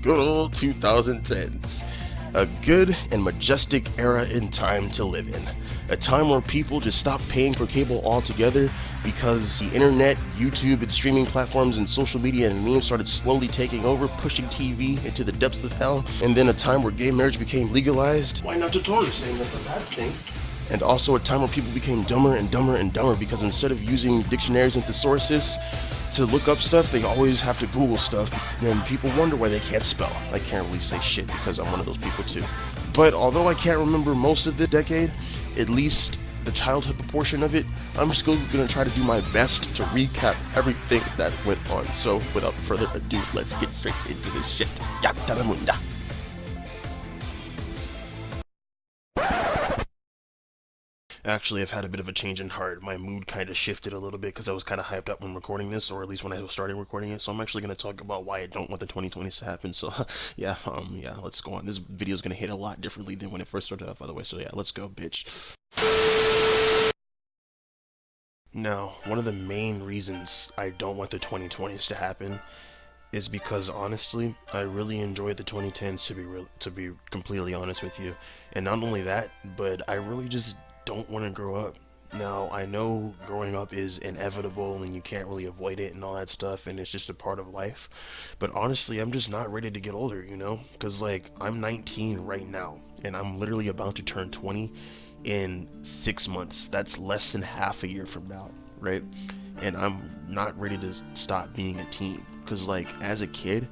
good old 2010s. A good and majestic era in time to live in. A time where people just stopped paying for cable altogether because the internet, YouTube, and streaming platforms and social media and memes started slowly taking over, pushing TV into the depths of hell. And then a time where gay marriage became legalized. Why not the Torah saying that's a bad thing? And also a time where people became dumber and dumber and dumber because instead of using dictionaries and thesauruses to look up stuff, they always have to Google stuff. Then people wonder why they can't spell. I can't really say shit because I'm one of those people too. But although I can't remember most of the decade, at least the childhood proportion of it, I'm still gonna try to do my best to recap everything that went on. So without further ado, let's get straight into this shit. Yattalamunda. Actually, I've had a bit of a change in heart. My mood kind of shifted a little bit because I was kind of hyped up when recording this, or at least when I started recording it. So I'm actually going to talk about why I don't want the 2020s to happen. So yeah, let's go on. This video is going to hit a lot differently than when it first started off, by the way. So yeah, let's go, bitch. Now, one of the main reasons I don't want the 2020s to happen is because honestly, I really enjoyed the 2010s to be completely honest with you. And not only that, but I really just don't want to grow up. Now, I know growing up is inevitable and you can't really avoid it and all that stuff, and it's just a part of life. But honestly, I'm just not ready to get older, you know? Because, like, I'm 19 right now, and I'm literally about to turn 20 in 6 months. That's less than half a year from now, right? And I'm not ready to stop being a teen. Because, like, as a kid,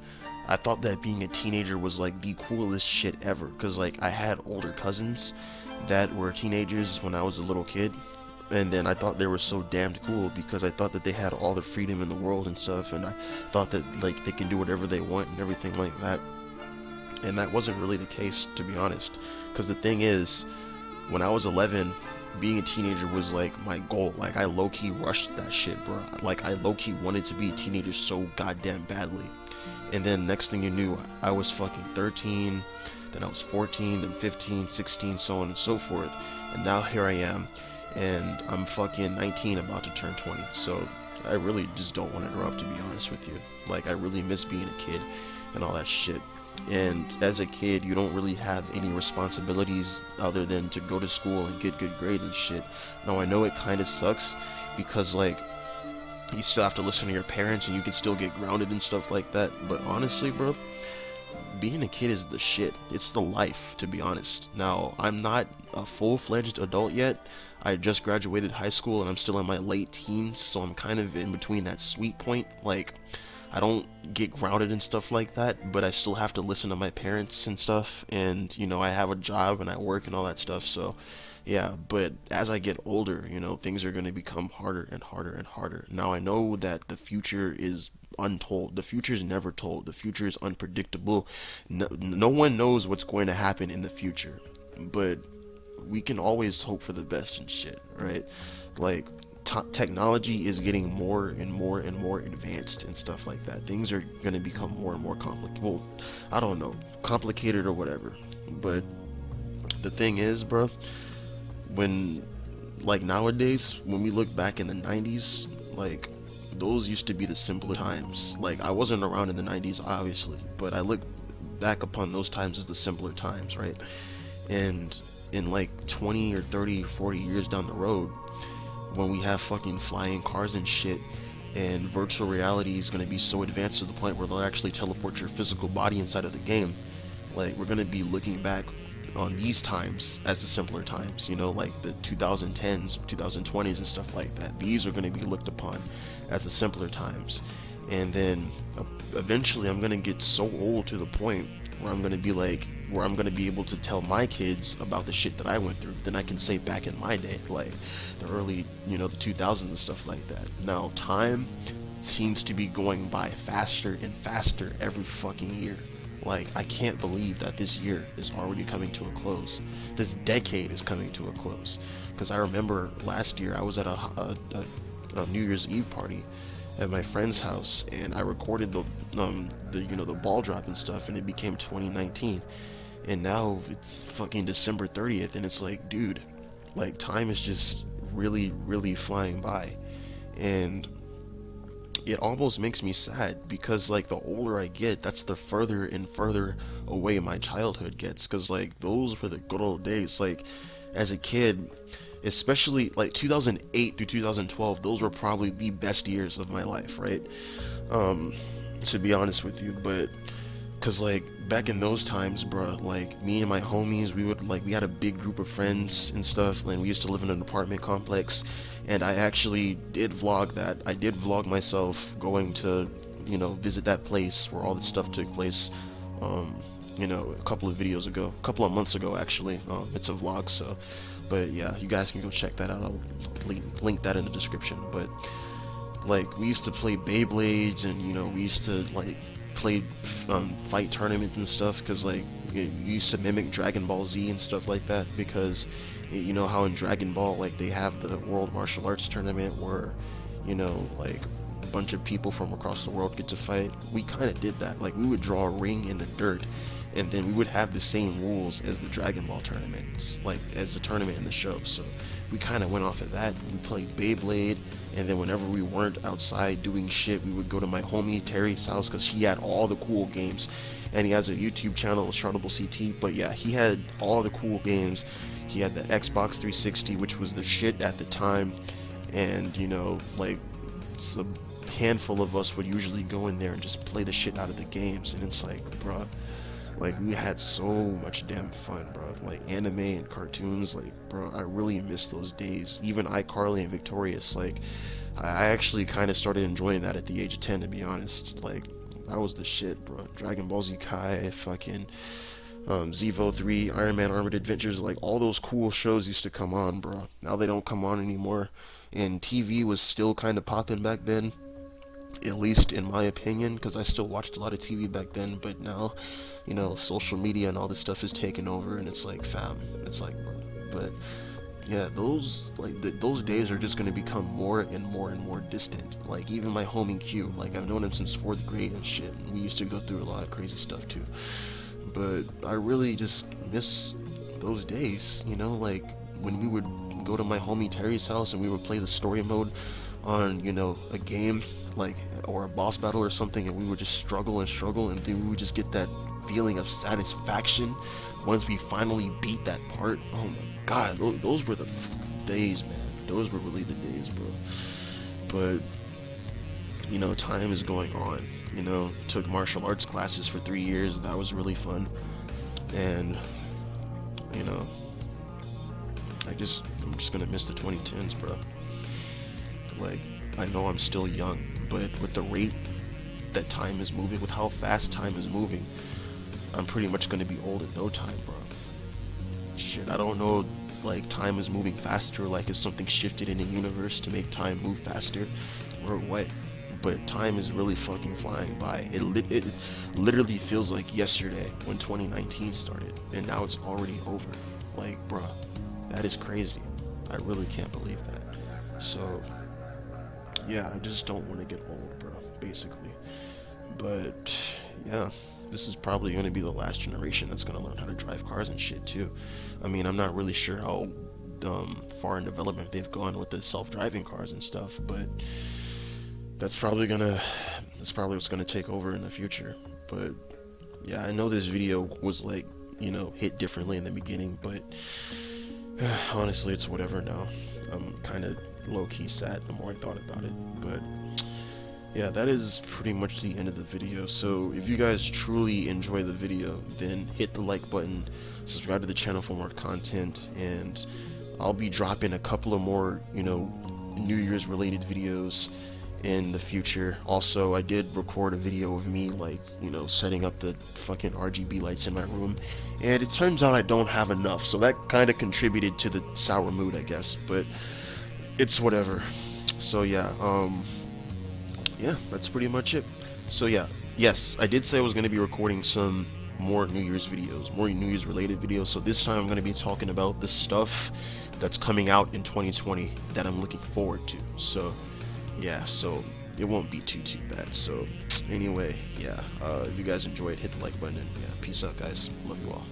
I thought that being a teenager was, like, the coolest shit ever. Because, like, I had older cousins that were teenagers when I was a little kid, and then I thought they were so damned cool because I thought that they had all the freedom in the world and stuff, and I thought that like they can do whatever they want and everything like that. And that wasn't really the case, to be honest, because the thing is, when I was 11, being a teenager was like my goal. Like, I low-key rushed that shit, bro. Like, I low-key wanted to be a teenager so goddamn badly. And then next thing you knew, I was fucking 13, then I was 14, then 15, 16, so on and so forth. And now here I am, and I'm fucking 19, about to turn 20. So I really just don't want to grow up, to be honest with you. Like, I really miss being a kid and all that shit. And as a kid, you don't really have any responsibilities other than to go to school and get good grades and shit. Now, I know it kind of sucks because, like, you still have to listen to your parents and you can still get grounded and stuff like that. But honestly, bro, being a kid is the shit. It's the life, to be honest. Now, I'm not a full-fledged adult yet. I just graduated high school and I'm still in my late teens, so I'm kind of in between that sweet point. Like, I don't get grounded and stuff like that, but I still have to listen to my parents and stuff, and, you know, I have a job and I work and all that stuff, so yeah. But as I get older, you know, things are going to become harder and harder and harder. Now, I know that the future is untold. The future is never told. The future is unpredictable. No one knows what's going to happen in the future, but we can always hope for the best and shit, right? Like, technology is getting more and more and more advanced and stuff like that. Things are going to become more and more complicated. Well, I don't know, complicated or whatever. But the thing is, bro, when, like, nowadays, when we look back in the 90s, like, those used to be the simpler times. Like, I wasn't around in the 90s, obviously, but I look back upon those times as the simpler times, right? And in like 20 or 30 or 40 years down the road, when we have fucking flying cars and shit, and virtual reality is going to be so advanced to the point where they'll actually teleport your physical body inside of the game, like, we're going to be looking back on these times as the simpler times, you know, like the 2010s, 2020s and stuff like that. These are going to be looked upon as the simpler times. And then eventually I'm going to get so old to the point where I'm going to be like, where I'm going to be able to tell my kids about the shit that I went through. Then I can say back in my day, like the early, you know, the 2000s and stuff like that. Now, time seems to be going by faster and faster every fucking year. Like, I can't believe that this year is already coming to a close. This decade is coming to a close. Because I remember last year I was at a New Year's Eve party at my friend's house, and I recorded the you know, the ball drop and stuff, and it became 2019. And now it's fucking December 30th, and it's like, dude, like, time is just really, really flying by. And it almost makes me sad because like the older I get, that's the further and further away my childhood gets. Because like those were the good old days. Like as a kid, especially like 2008 through 2012, those were probably the best years of my life, right? Um, to be honest with you, but cause like back in those times, bro, like me and my homies, we had a big group of friends and stuff, and we used to live in an apartment complex. And I actually did vlog that. I did vlog myself going to, visit that place where all this stuff took place. Um, a couple of videos ago, a couple of months ago actually. It's a vlog, so. But yeah, you guys can go check that out. I'll link that in the description. But like we used to play Beyblades, and we used to like play fight tournaments and stuff, because like you used to mimic Dragon Ball Z and stuff like that, because you know how in Dragon Ball like they have the World Martial Arts Tournament where like a bunch of people from across the world get to fight. We kind of did that. Like we would draw a ring in the dirt, and then we would have the same rules as the Dragon Ball tournaments, like as the tournament in the show. So we kind of went off of that. We played Beyblade, and then whenever we weren't outside doing shit, we would go to my homie Terry's house because he had all the cool games. And he has a YouTube channel, Chartable CT. But yeah, he had all the cool games. He had the Xbox 360, which was the shit at the time. And like it's a handful of us would usually go in there and just play the shit out of the games. And it's like, bruh, like we had so much damn fun, bro. Like anime and cartoons, like bro, I really miss those days. Even iCarly and Victorious, like I actually kind of started enjoying that at the age of 10, to be honest. Like that was the shit, bro. Dragon Ball Z Kai, fucking Zevo 3, Iron Man Armored Adventures, like all those cool shows used to come on, bro. Now they don't come on anymore. And TV was still kind of popping back then, at least in my opinion, because I still watched a lot of TV back then. But now, social media and all this stuff is taking over, and it's like, fam, it's like, bro. But yeah, those days are just gonna become more and more and more distant. Like even my homie Q, like I've known him since 4th grade and shit, and we used to go through a lot of crazy stuff too. But I really just miss those days, like when we would go to my homie Terry's house and we would play the story mode on, a game, like, or a boss battle or something, and we would just struggle and struggle, and then we would just get that feeling of satisfaction once we finally beat that part. Oh my god, those were the days, man. Those were really the days, bro. But time is going on. Took martial arts classes for 3 years. That was really fun. And I'm just gonna miss the 2010s, bro. Like I know I'm still young, but with the rate that time is moving, with how fast time is moving, I'm pretty much gonna be old in no time, bro. Shit, I don't know, like time is moving faster, like is something shifted in the universe to make time move faster, or what? But time is really fucking flying by. It literally feels like yesterday when 2019 started, and now it's already over. Like, bruh, that is crazy. I really can't believe that. So, yeah, I just don't want to get old, bro, basically. But, yeah, this is probably going to be the last generation that's going to learn how to drive cars and shit, too. I mean, I'm not really sure how far in development they've gone with the self-driving cars and stuff, but that's probably what's gonna take over in the future. But yeah, I know this video was like, hit differently in the beginning, but honestly, it's whatever now. I'm kind of low-key sad the more I thought about it. But yeah, that is pretty much the end of the video. So if you guys truly enjoy the video, then hit the like button, subscribe to the channel for more content, and I'll be dropping a couple of more, New Year's related videos in the future. Also, I did record a video of me, like, setting up the fucking RGB lights in my room, and it turns out I don't have enough, so that kind of contributed to the sour mood, I guess, but it's whatever. So yeah, yeah, that's pretty much it. So yeah, yes, I did say I was going to be recording some more New Year's videos, more New Year's related videos, so this time I'm going to be talking about the stuff that's coming out in 2020 that I'm looking forward to. So yeah, so it won't be too bad. So anyway, yeah, if you guys enjoyed, hit the like button, and yeah, peace out, guys. Love you all.